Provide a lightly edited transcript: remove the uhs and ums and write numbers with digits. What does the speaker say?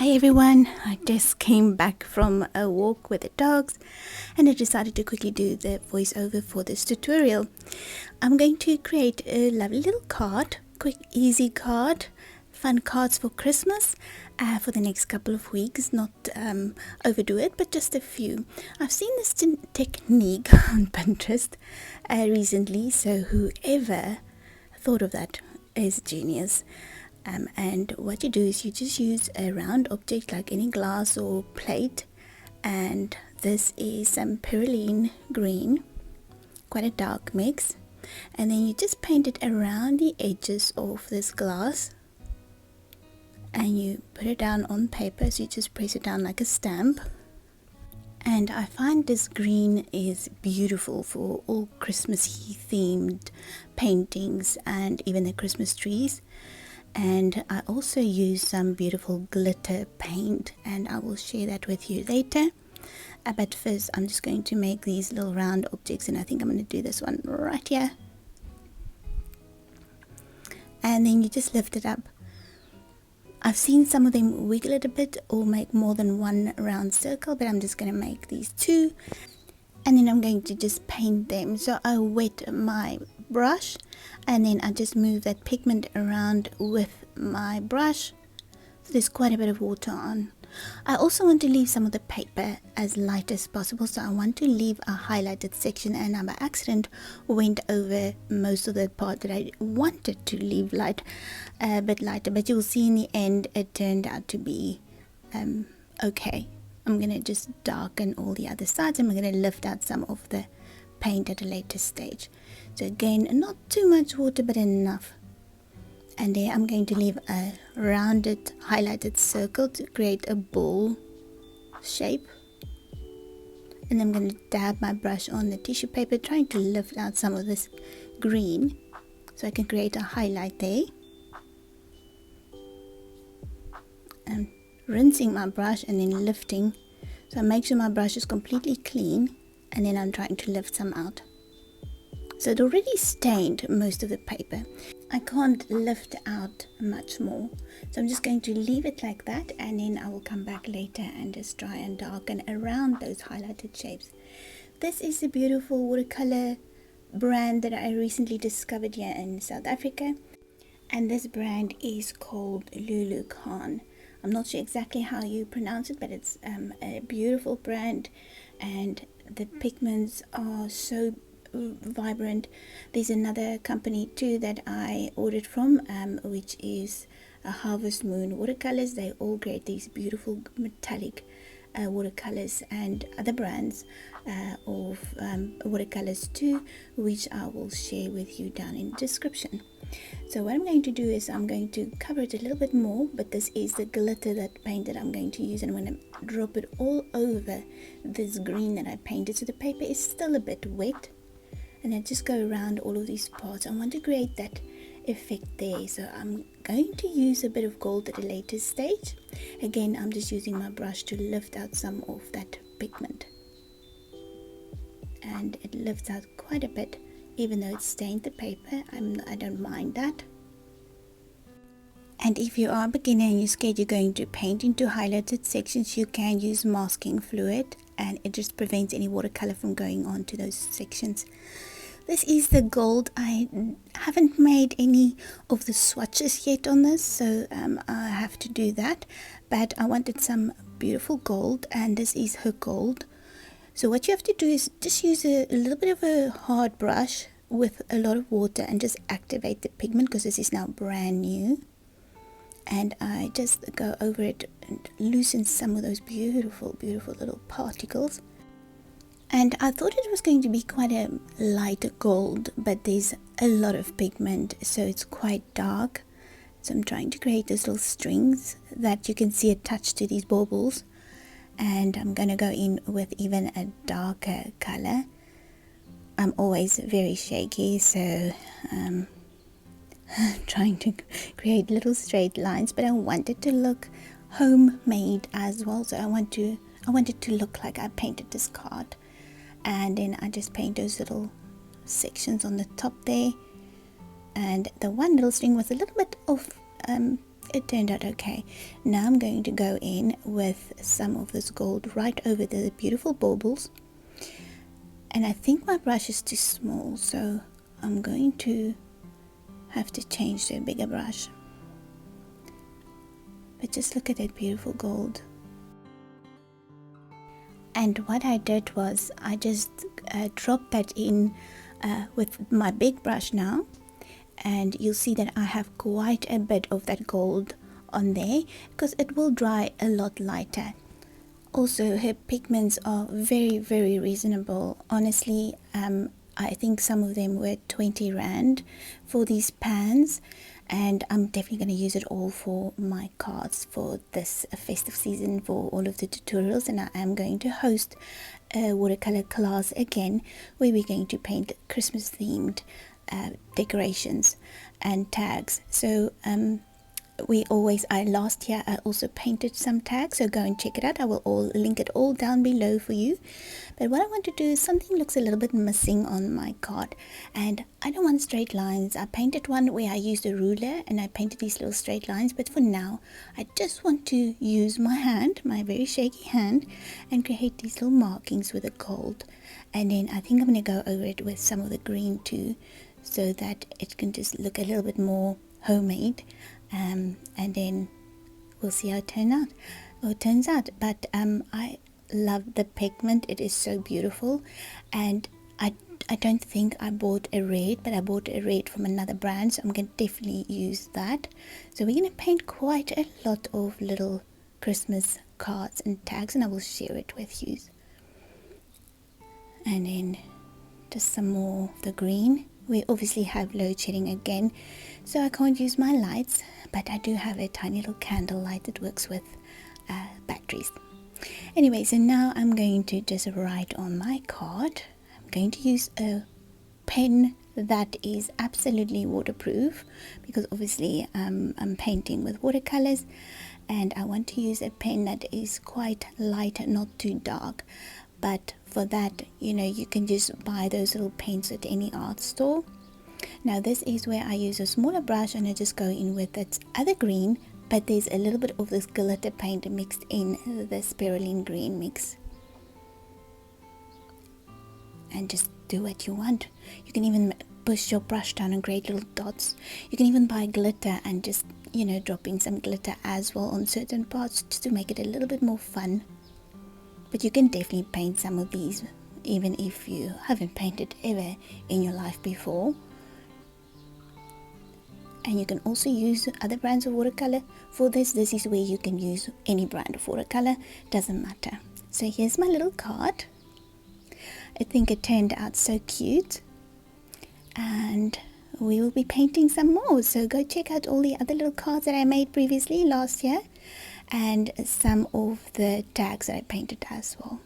Hi everyone, I just came back from a walk with the dogs and I decided to quickly do the voiceover for this tutorial. I'm going to create a lovely little card, quick easy card, fun cards for Christmas for the next couple of weeks, not overdo it but just a few. I've seen this technique on Pinterest recently, so whoever thought of that is genius. And what you do is you just use a round object like any glass or plate, and this is some perylene green, quite a dark mix, and then you just paint it around the edges of this glass and you put it down on paper. So you just press it down like a stamp. And I find this green is beautiful for all Christmassy themed paintings and even the Christmas trees. And I also use some beautiful glitter paint, and I will share that with you later. But first I'm just going to make these little round objects, and I think I'm going to do this one right here. And then you just lift it up. I've seen some of them wiggle it a bit or make more than one round circle, but I'm just going to make these two. And then I'm going to just paint them. So I wet my brush and then I just move that pigment around with my brush. So there's quite a bit of water on. I also want to leave some of the paper as light as possible, so I want to leave a highlighted section, and I by accident went over most of the part that I wanted to leave light, a bit lighter, but you'll see in the end it turned out to be okay. I'm going to just darken all the other sides, and I'm going to lift out some of the paint at a later stage. So again, not too much water but enough. And there I'm going to leave a rounded highlighted circle to create a ball shape. And I'm going to dab my brush on the tissue paper, trying to lift out some of this green so I can create a highlight there. And rinsing my brush and then lifting, so I make sure my brush is completely clean, and then I'm trying to lift some out. So it already stained most of the paper. I can't lift out much more, so I'm just going to leave it like that, and then I will come back later and just try and darken around those highlighted shapes. This is a beautiful watercolor brand that I recently discovered here in South Africa, and this brand is called Lulu. I'm not sure exactly how you pronounce it, but it's a beautiful brand, and the pigments are so vibrant. There's another company too that I ordered from, which is Harvest Moon Watercolours. They all create these beautiful metallic watercolors, and other brands of watercolors too, which I will share with you down in the description. So what I'm going to do is I'm going to cover it a little bit more, but this is the glitter that paint that I'm going to use, and I'm going to drop it all over this green that I painted. So the paper is still a bit wet, and I just go around all of these parts. I want to create that effect there, so I'm going to use a bit of gold at a later stage. Again, I'm just using my brush to lift out some of that pigment, and it lifts out quite a bit, even though it stained the paper. I don't mind that. And if you are a beginner and you're scared you're going to paint into highlighted sections, you can use masking fluid, and it just prevents any watercolor from going on to those sections. This is the gold. I haven't made any of the swatches yet on this, so I have to do that, but I wanted some beautiful gold, and this is her gold. So what you have to do is just use a little bit of a hard brush with a lot of water and just activate the pigment, because this is now brand new. And I just go over it and loosen some of those beautiful little particles. And I thought it was going to be quite a light gold, but there's a lot of pigment, so it's quite dark. So I'm trying to create those little strings that you can see attached to these baubles, and I'm going to go in with even a darker color. I'm always very shaky, so I'm trying to create little straight lines, but I want it to look homemade as well. So I want it to look like I painted this card. And then I just paint those little sections on the top there, and the one little string with a little bit of it turned out okay. Now I'm going to go in with some of this gold right over the beautiful baubles. And I think my brush is too small, so I'm going to have to change to a bigger brush. But just look at that beautiful gold. And what I did was I just dropped that in with my big brush now, and you'll see that I have quite a bit of that gold on there because it will dry a lot lighter. Also, her pigments are very, very reasonable. Honestly, I think some of them were 20 Rand for these pans, and I'm definitely going to use it all for my cards for this festive season, for all of the tutorials. And I am going to host a watercolor class again where we're going to paint Christmas themed decorations and tags. So last year I also painted some tags, so go and check it out. I will link it all down below for you. But what I want to do is something looks a little bit missing on my card, and I don't want straight lines. I painted one where I used a ruler and I painted these little straight lines, but for now I just want to use my hand, my very shaky hand, and create these little markings with the gold. And then I think I'm going to go over it with some of the green too, so that it can just look a little bit more homemade. And then we'll see how it turns out. But I love the pigment. It is so beautiful, and I don't think I bought a red, but I bought a red from another brand, so I'm going to definitely use that. So we're going to paint quite a lot of little Christmas cards and tags, and I will share it with you. And then just some more of the green. We obviously have load shedding again, so I can't use my lights, but I do have a tiny little candle light that works with batteries. Anyway, so now I'm going to just write on my card. I'm going to use a pen that is absolutely waterproof, because obviously I'm painting with watercolors, and I want to use a pen that is quite light, not too dark. But for that, you can just buy those little paints at any art store. Now this is where I use a smaller brush, and I just go in with its other green, but there's a little bit of this glitter paint mixed in the spiraling green mix. And just do what you want. You can even push your brush down and create little dots. You can even buy glitter and just drop in some glitter as well on certain parts, just to make it a little bit more fun. But you can definitely paint some of these even if you haven't painted ever in your life before. And you can also use other brands of watercolor for this. This is where you can use any brand of watercolor, doesn't matter. So here's my little card. I think it turned out so cute, and we will be painting some more. So go check out all the other little cards that I made previously last year, and some of the tags that I painted as well.